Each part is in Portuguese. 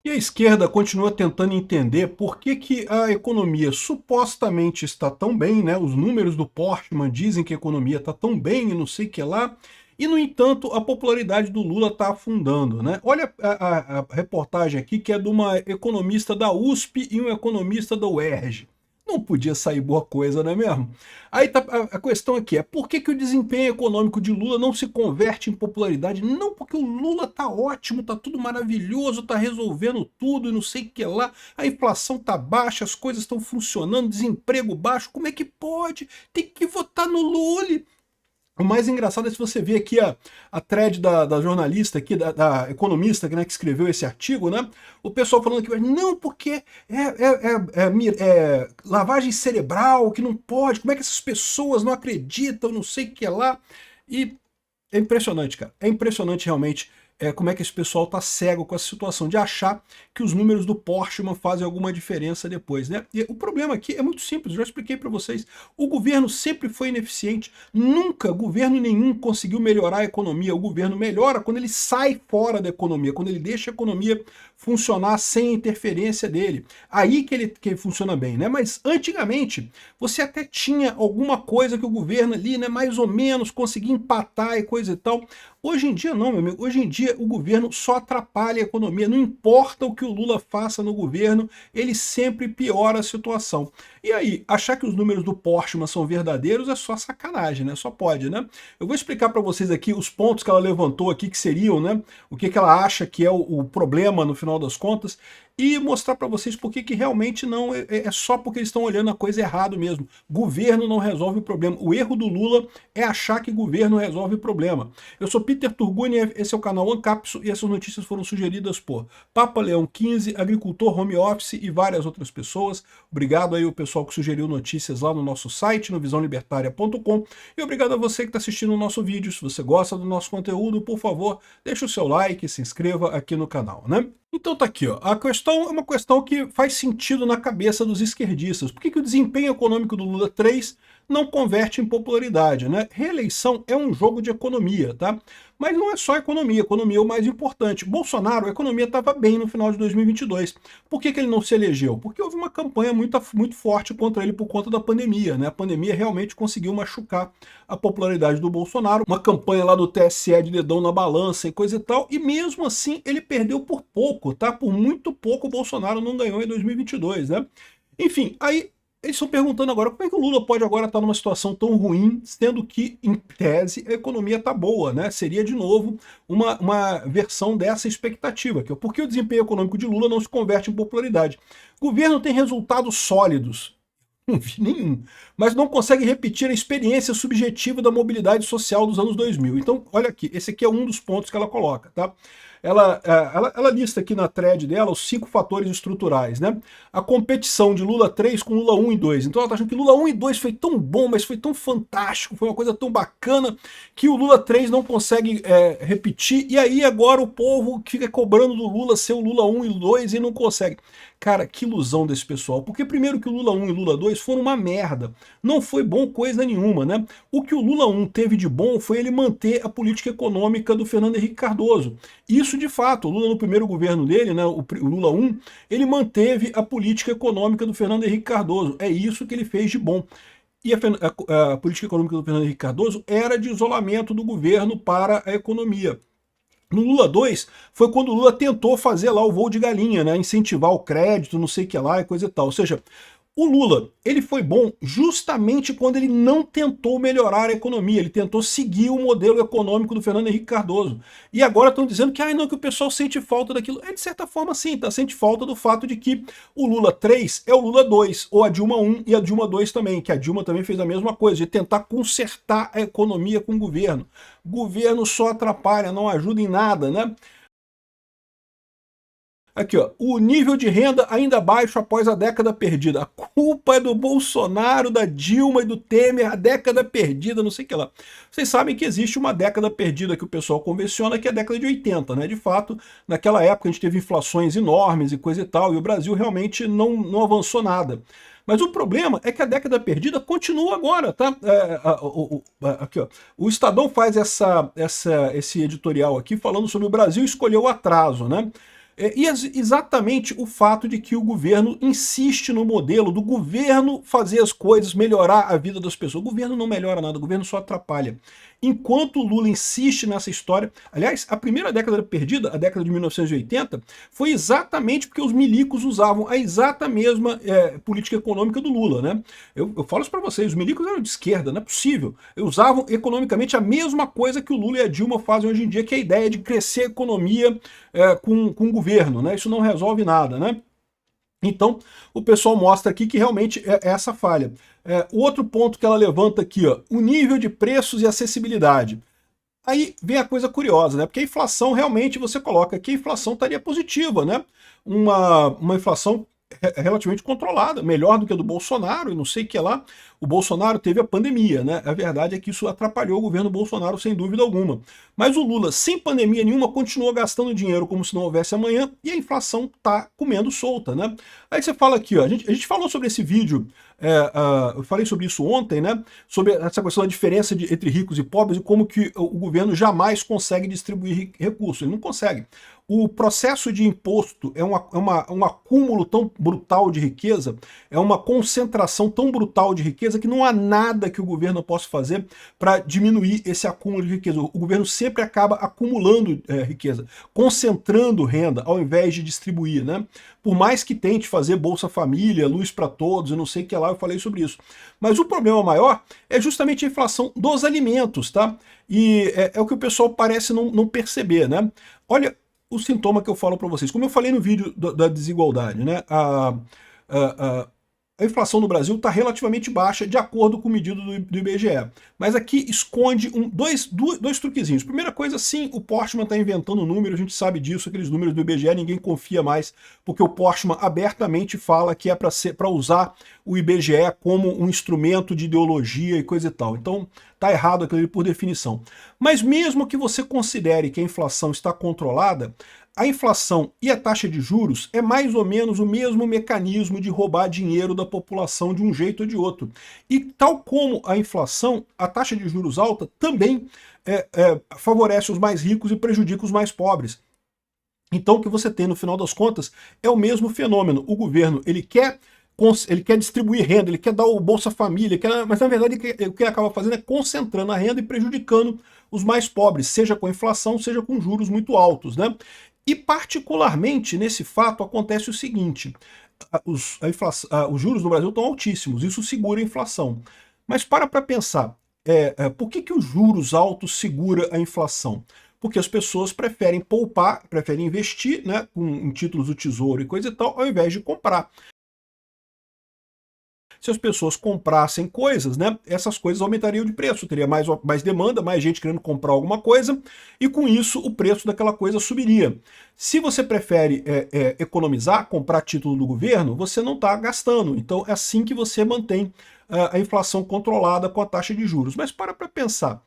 E a esquerda continua tentando entender por que que a economia supostamente está tão bem, né? Os números do Portman dizem que a economia está tão bem e não sei o que lá, e no entanto a popularidade do Lula está afundando, né? Olha a reportagem aqui que é de uma economista da USP e um economista da UERJ. Não podia sair boa coisa, não é mesmo? Aí tá, a questão aqui é por que que o desempenho econômico de Lula não se converte em popularidade? Não porque o Lula tá ótimo, tá tudo maravilhoso, tá resolvendo tudo e não sei o que lá, a inflação tá baixa, as coisas estão funcionando, desemprego baixo, como é que pode? Tem que votar no Lula. O mais engraçado é se você ver aqui a thread da jornalista aqui, da economista, né, que escreveu esse artigo, né? O pessoal falando que não, porque é lavagem cerebral, que não pode, como é que essas pessoas não acreditam, não sei o que lá. E é impressionante, cara. É impressionante realmente como é que esse pessoal tá cego com essa situação de achar que os números do Portman fazem alguma diferença depois, né? E o problema aqui é muito simples, eu já expliquei para vocês. O governo sempre foi ineficiente, nunca governo nenhum conseguiu melhorar a economia. O governo melhora quando ele sai fora da economia, quando ele deixa a economia funcionar sem a interferência dele. Aí que ele funciona bem, né? Mas antigamente você até tinha alguma coisa que o governo ali, né, mais ou menos conseguia empatar e coisa e tal. Hoje em dia não, meu amigo. Hoje em dia o governo só atrapalha a economia. Não importa o que o Lula faça no governo, ele sempre piora a situação. E aí, achar que os números do Portman são verdadeiros é só sacanagem, né? Só pode, né? Eu vou explicar para vocês aqui os pontos que ela levantou aqui, que seriam, né? O que que ela acha que é o problema no final das contas, e mostrar para vocês por que que realmente não é só porque eles estão olhando a coisa errado mesmo. Governo não resolve o problema. O erro do Lula é achar que governo resolve o problema. Eu sou Peter Turguniev, esse é o canal Ancapso e essas notícias foram sugeridas por Papa Leão 15, agricultor home office e várias outras pessoas. Obrigado aí o pessoal que sugeriu notícias lá no nosso site, no visãolibertaria.com, e obrigado a você que está assistindo o nosso vídeo. Se você gosta do nosso conteúdo, por favor, deixe o seu like, se inscreva aqui no canal, né? Então tá aqui, ó. A questão é uma questão que faz sentido na cabeça dos esquerdistas. Por que que o desempenho econômico do Lula 3 não converte em popularidade, né? Reeleição é um jogo de economia, tá? Mas não é só economia é o mais importante. Bolsonaro, a economia estava bem no final de 2022. Por que que ele não se elegeu? Porque houve uma campanha muito forte contra ele por conta da pandemia, né? A pandemia realmente conseguiu machucar a popularidade do Bolsonaro. Uma campanha lá do TSE de dedão na balança e coisa e tal, e mesmo assim ele perdeu por pouco, tá? Por muito pouco o Bolsonaro não ganhou em 2022, né? Enfim, aí eles estão perguntando agora como é que o Lula pode agora estar numa situação tão ruim, sendo que, em tese, a economia está boa, né? Seria, de novo, uma versão dessa expectativa. Que é por que o desempenho econômico de Lula não se converte em popularidade? O governo tem resultados sólidos. Não vi nenhum. Mas não consegue repetir a experiência subjetiva da mobilidade social dos anos 2000. Então, olha aqui, esse aqui é um dos pontos que ela coloca, tá? Ela lista aqui na thread dela os 5 fatores estruturais, né? A competição de Lula 3 com Lula 1 e 2. Então ela tá achando que Lula 1 e 2 foi tão bom, mas foi tão fantástico, foi uma coisa tão bacana, que o Lula 3 não consegue repetir, e aí agora o povo fica cobrando do Lula ser o Lula 1 e 2 e não consegue. Cara, que ilusão desse pessoal, porque primeiro que o Lula 1 e Lula 2 foram uma merda, não foi bom coisa nenhuma, né? O que o Lula 1 teve de bom foi ele manter a política econômica do Fernando Henrique Cardoso. Isso de fato, o Lula no primeiro governo dele, né, o Lula 1, ele manteve a política econômica do Fernando Henrique Cardoso, é isso que ele fez de bom. E a política econômica do Fernando Henrique Cardoso era de isolamento do governo para a economia. No Lula 2, foi quando o Lula tentou fazer lá o voo de galinha, né? Incentivar o crédito, não sei o que lá e coisa e tal. Ou seja, o Lula, ele foi bom justamente quando ele não tentou melhorar a economia, ele tentou seguir o modelo econômico do Fernando Henrique Cardoso. E agora estão dizendo que, não, que o pessoal sente falta daquilo. De certa forma sim, tá? Sente falta do fato de que o Lula 3 é o Lula 2, ou a Dilma 1 e a Dilma 2 também, que a Dilma também fez a mesma coisa, de tentar consertar a economia com o governo. Governo só atrapalha, não ajuda em nada, né? Aqui, ó, o nível de renda ainda baixo após a década perdida. A culpa é do Bolsonaro, da Dilma e do Temer, a década perdida, não sei o que lá. Vocês sabem que existe uma década perdida que o pessoal convenciona, que é a década de 80, né? De fato, naquela época a gente teve inflações enormes e coisa e tal, e o Brasil realmente não avançou nada. Mas o problema é que a década perdida continua agora, tá? Aqui, ó. O Estadão faz esse editorial aqui falando sobre o Brasil escolher o atraso, né? Exatamente o fato de que o governo insiste no modelo do governo fazer as coisas, melhorar a vida das pessoas. O governo não melhora nada, o governo só atrapalha. Enquanto o Lula insiste nessa história, aliás, a primeira década perdida, a década de 1980, foi exatamente porque os milicos usavam a exata mesma política econômica do Lula, né? Eu falo isso para vocês, os milicos eram de esquerda, não é possível. Usavam economicamente a mesma coisa que o Lula e a Dilma fazem hoje em dia, que é a ideia de crescer a economia com o governo, né? Isso não resolve nada, né? Então, o pessoal mostra aqui que realmente é essa falha. O outro ponto que ela levanta aqui, ó, o nível de preços e acessibilidade. Aí vem a coisa curiosa, né? Porque a inflação, realmente, você coloca que a inflação estaria positiva, né? Uma inflação relativamente controlada, melhor do que a do Bolsonaro, e não sei o que lá. O Bolsonaro teve a pandemia, né? A verdade é que isso atrapalhou o governo Bolsonaro, sem dúvida alguma. Mas o Lula, sem pandemia nenhuma, continuou gastando dinheiro como se não houvesse amanhã, e a inflação tá comendo solta, né? Aí você fala aqui, ó, a gente falou sobre esse vídeo, eu falei sobre isso ontem, né? Sobre essa questão da diferença entre ricos e pobres e como que o governo jamais consegue distribuir recursos. Ele não consegue. O processo de imposto é um acúmulo tão brutal de riqueza, é uma concentração tão brutal de riqueza que não há nada que o governo possa fazer para diminuir esse acúmulo de riqueza. O governo sempre acaba acumulando riqueza, concentrando renda ao invés de distribuir, né? Por mais que tente fazer Bolsa Família, luz para todos, eu não sei o que lá, eu falei sobre isso. Mas o problema maior é justamente a inflação dos alimentos, tá? E é o que o pessoal parece não perceber, né? Olha o sintoma que eu falo para vocês. Como eu falei no vídeo da desigualdade, né? A inflação no Brasil está relativamente baixa, de acordo com o medido do IBGE. Mas aqui esconde dois truquezinhos. Primeira coisa, sim, o Portman está inventando número, a gente sabe disso, aqueles números do IBGE, ninguém confia mais, porque o Portman abertamente fala que é para usar o IBGE como um instrumento de ideologia e coisa e tal. Então, está errado aquilo ali por definição. Mas mesmo que você considere que a inflação está controlada, a inflação e a taxa de juros é mais ou menos o mesmo mecanismo de roubar dinheiro da população de um jeito ou de outro. E tal como a inflação, a taxa de juros alta também favorece os mais ricos e prejudica os mais pobres. Então o que você tem no final das contas é o mesmo fenômeno. O governo ele quer distribuir renda, ele quer dar o Bolsa Família, mas na verdade o que ele acaba fazendo é concentrando a renda e prejudicando os mais pobres, seja com inflação, seja com juros muito altos, né? E particularmente nesse fato acontece o seguinte, os juros no Brasil estão altíssimos, isso segura a inflação. Mas para pensar, por que os juros altos segura a inflação? Porque as pessoas preferem poupar, preferem investir, né, em títulos do Tesouro e coisa e tal, ao invés de comprar. Se as pessoas comprassem coisas, né, essas coisas aumentariam de preço, teria mais demanda, mais gente querendo comprar alguma coisa, e com isso o preço daquela coisa subiria. Se você prefere economizar, comprar título do governo, você não está gastando. Então é assim que você mantém a inflação controlada com a taxa de juros. Mas para pensar.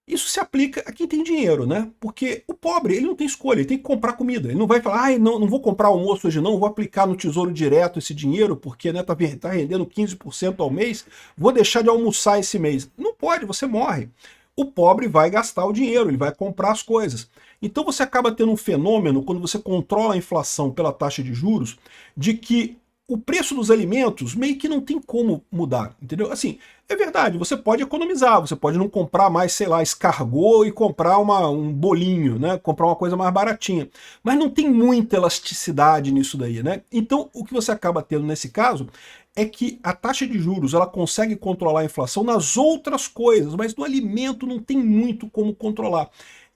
Isso se aplica a quem tem dinheiro, né? Porque o pobre, ele não tem escolha, ele tem que comprar comida. Ele não vai falar, ai, não vou comprar almoço hoje não, vou aplicar no Tesouro Direto esse dinheiro, porque né, tá rendendo 15% ao mês, vou deixar de almoçar esse mês. Não pode, você morre. O pobre vai gastar o dinheiro, ele vai comprar as coisas. Então você acaba tendo um fenômeno, quando você controla a inflação pela taxa de juros, de que o preço dos alimentos meio que não tem como mudar, entendeu? Assim, é verdade, você pode economizar, você pode não comprar mais, sei lá, escargot e comprar um bolinho, né? Comprar uma coisa mais baratinha. Mas não tem muita elasticidade nisso daí, né? Então, o que você acaba tendo nesse caso é que a taxa de juros ela consegue controlar a inflação nas outras coisas, mas no alimento não tem muito como controlar.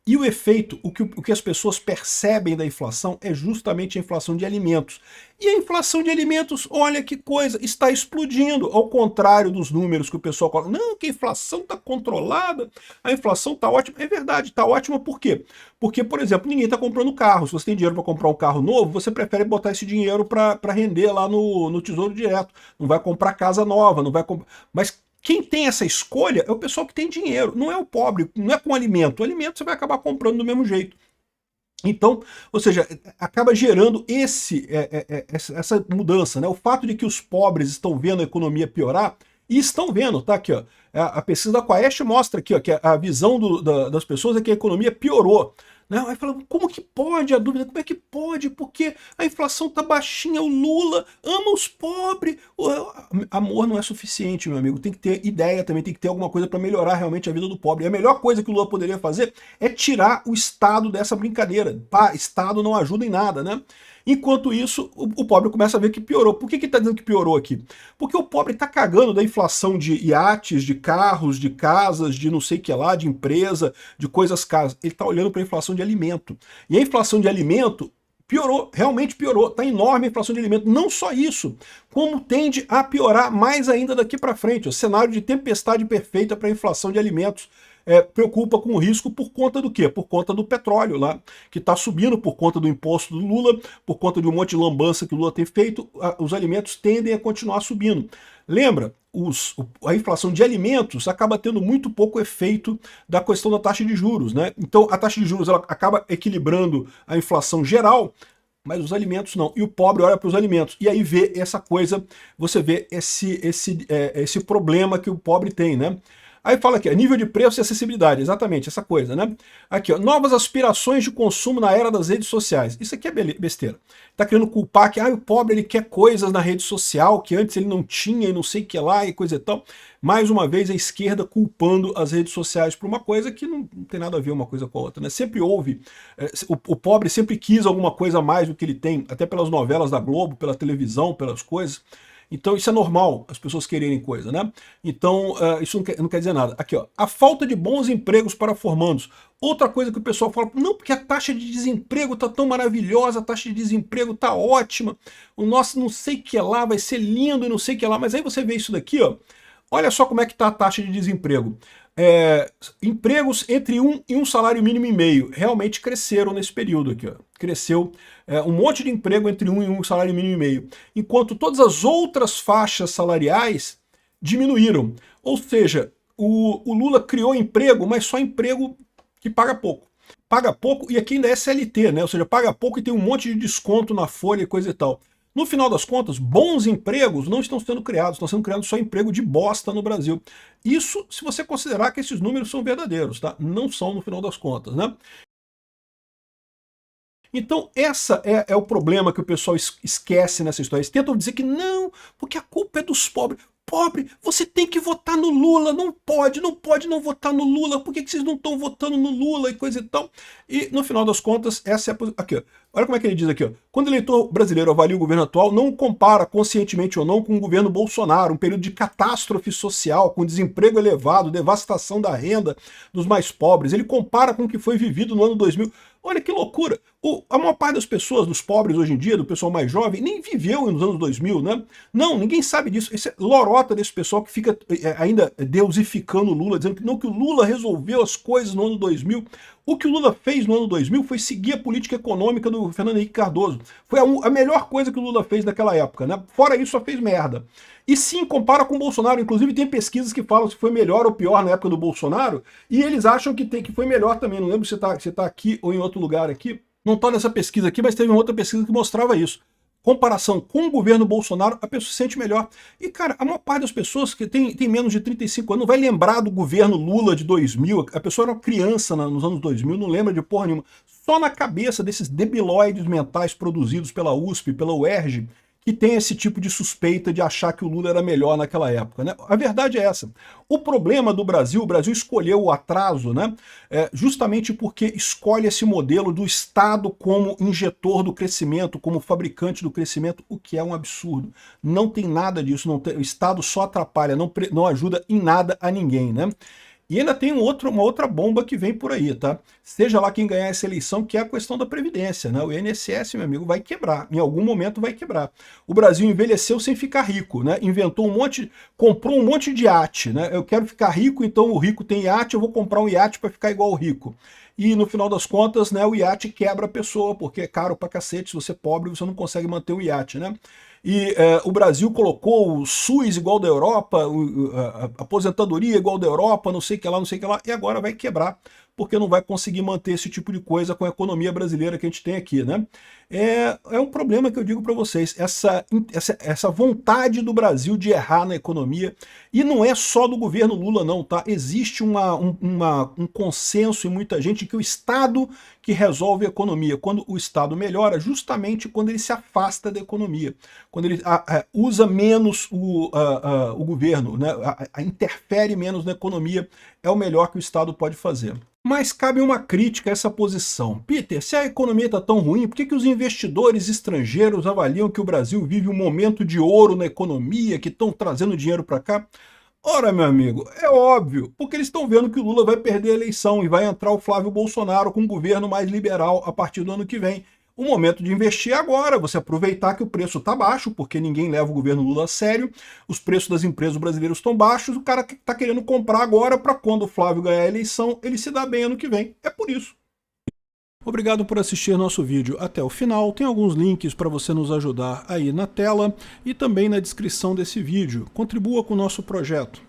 E o efeito, o que as pessoas percebem da inflação é justamente a inflação de alimentos. E a inflação de alimentos, olha que coisa, está explodindo, ao contrário dos números que o pessoal coloca. Não, que a inflação está controlada, a inflação está ótima. É verdade, está ótima por quê? Porque, por exemplo, ninguém está comprando carro. Se você tem dinheiro para comprar um carro novo, você prefere botar esse dinheiro para render lá no Tesouro Direto. Não vai comprar casa nova, não vai comprar... Mas quem tem essa escolha é o pessoal que tem dinheiro, não é o pobre, não é com alimento. O alimento você vai acabar comprando do mesmo jeito. Então, ou seja, acaba gerando essa mudança, né? O fato de que os pobres estão vendo a economia piorar, e estão vendo, tá aqui, ó. A pesquisa da Quaest mostra aqui, ó, que a visão das pessoas é que a economia piorou. Né? Aí fala, como que pode? A dúvida, como é que pode? Porque a inflação tá baixinha, o Lula ama os pobres. Amor não é suficiente, meu amigo. Tem que ter ideia também, tem que ter alguma coisa para melhorar realmente a vida do pobre. E a melhor coisa que o Lula poderia fazer é tirar o Estado dessa brincadeira. Pá, Estado não ajuda em nada, né? Enquanto isso, o pobre começa a ver que piorou. Por que está dizendo que piorou aqui? Porque o pobre está cagando da inflação de iates, de carros, de casas, de não sei o que lá, de empresa, de coisas caras. Ele está olhando para a inflação de alimento. E a inflação de alimento piorou, realmente piorou. Está enorme a inflação de alimento. Não só isso, como tende a piorar mais ainda daqui para frente. O cenário de tempestade perfeita para a inflação de alimentos. Preocupa com o risco por conta do quê? Por conta do petróleo lá, que está subindo por conta do imposto do Lula, por conta de um monte de lambança que o Lula tem feito, os alimentos tendem a continuar subindo. Lembra, a inflação de alimentos acaba tendo muito pouco efeito da questão da taxa de juros, né? Então a taxa de juros ela acaba equilibrando a inflação geral, mas os alimentos não. E o pobre olha para os alimentos e aí vê essa coisa, você vê esse problema que o pobre tem, né? Aí fala aqui, nível de preço e acessibilidade, exatamente, essa coisa, né? Aqui, ó, novas aspirações de consumo na era das redes sociais. Isso aqui é besteira. Tá querendo culpar que o pobre ele quer coisas na rede social que antes ele não tinha e não sei o que lá e coisa e tal. Mais uma vez a esquerda culpando as redes sociais por uma coisa que não tem nada a ver uma coisa com a outra, né? Sempre houve, o pobre sempre quis alguma coisa a mais do que ele tem, até pelas novelas da Globo, pela televisão, pelas coisas. Então isso é normal, as pessoas quererem coisa, né? Então isso não quer dizer nada. Aqui, ó, a falta de bons empregos para formandos. Outra coisa que o pessoal fala, não, porque a taxa de desemprego tá tão maravilhosa, a taxa de desemprego tá ótima, o nosso não sei o que lá vai ser lindo e não sei o que lá, mas aí você vê isso daqui, ó, olha só como é que tá a taxa de desemprego. Empregos entre 1 e 1 salário mínimo e meio realmente cresceram nesse período aqui, ó. Cresceu um monte de emprego entre 1 e 1 salário mínimo e meio, enquanto todas as outras faixas salariais diminuíram. Ou seja, o Lula criou emprego, mas só emprego que paga pouco. Paga pouco e aqui ainda é CLT, né? Ou seja, paga pouco e tem um monte de desconto na folha e coisa e tal. No final das contas, bons empregos não estão sendo criados, estão sendo criados só emprego de bosta no Brasil. Isso se você considerar que esses números são verdadeiros, tá? Não são no final das contas, né? Então, essa é o problema que o pessoal esquece nessa história. Eles tentam dizer que não, porque a culpa é dos pobres. Pobre, você tem que votar no Lula, não pode não votar no Lula, por que vocês não estão votando no Lula e coisa e tal? E no final das contas, essa é a posição. Aqui, ó, olha como é que ele diz aqui, ó. Quando o eleitor brasileiro avalia o governo atual, não compara conscientemente ou não com o governo Bolsonaro, um período de catástrofe social, com desemprego elevado, devastação da renda dos mais pobres. Ele compara com o que foi vivido no ano 2000. Olha que loucura! A maior parte das pessoas, dos pobres hoje em dia, do pessoal mais jovem, nem viveu nos anos 2000, né? Não, ninguém sabe disso. Esse é lorota desse pessoal que fica ainda deusificando o Lula, dizendo que não, que o Lula resolveu as coisas no ano 2000. O que o Lula fez no ano 2000 foi seguir a política econômica do Fernando Henrique Cardoso. Foi a melhor coisa que o Lula fez naquela época, né? Fora isso, só fez merda. E sim, compara com o Bolsonaro. Inclusive tem pesquisas que falam se foi melhor ou pior na época do Bolsonaro, e eles acham que foi melhor também. Não lembro se tá aqui ou em outro lugar aqui. Não está nessa pesquisa aqui, mas teve uma outra pesquisa que mostrava isso. Comparação com o governo Bolsonaro, a pessoa se sente melhor. E, cara, a maior parte das pessoas que tem menos de 35 anos não vai lembrar do governo Lula de 2000. A pessoa era uma criança nos anos 2000, não lembra de porra nenhuma. Só na cabeça desses debilóides mentais produzidos pela USP, pela UERJ, que tem esse tipo de suspeita de achar que o Lula era melhor naquela época, né? A verdade é essa. O problema do Brasil, o Brasil escolheu o atraso, né? Justamente porque escolhe esse modelo do Estado como injetor do crescimento, como fabricante do crescimento, o que é um absurdo. Não tem nada disso, o Estado só atrapalha, não ajuda em nada a ninguém, né? E ainda tem uma outra bomba que vem por aí, tá? Seja lá quem ganhar essa eleição, que é a questão da Previdência, né? O INSS, meu amigo, vai quebrar. Em algum momento vai quebrar. O Brasil envelheceu sem ficar rico, né? Inventou comprou um monte de iate, né? Eu quero ficar rico, então o rico tem iate, eu vou comprar um iate para ficar igual o rico. E no final das contas, né, o iate quebra a pessoa, porque é caro pra cacete, se você é pobre, você não consegue manter o iate, né? E o Brasil colocou o SUS igual da Europa, a aposentadoria igual da Europa, não sei o que lá, não sei o que lá, e agora vai quebrar, porque não vai conseguir manter esse tipo de coisa com a economia brasileira que a gente tem aqui, né? É um problema que eu digo para vocês, essa vontade do Brasil de errar na economia, e não é só do governo Lula não, tá? Existe um consenso em muita gente que o Estado que resolve a economia? Quando o Estado melhora, justamente quando ele se afasta da economia, quando ele usa menos o governo, né? Interfere menos na economia, é o melhor que o Estado pode fazer. Mas cabe uma crítica a essa posição. Peter, se a economia está tão ruim, por que os investidores estrangeiros avaliam que o Brasil vive um momento de ouro na economia, que estão trazendo dinheiro para cá? Ora, meu amigo, é óbvio, porque eles estão vendo que o Lula vai perder a eleição e vai entrar o Flávio Bolsonaro com um governo mais liberal a partir do ano que vem. O momento de investir é agora, você aproveitar que o preço está baixo, porque ninguém leva o governo Lula a sério, os preços das empresas brasileiras estão baixos, o cara está querendo comprar agora para quando o Flávio ganhar a eleição, ele se dá bem ano que vem. É por isso. Obrigado por assistir nosso vídeo até o final. Tem alguns links para você nos ajudar aí na tela e também na descrição desse vídeo. Contribua com o nosso projeto.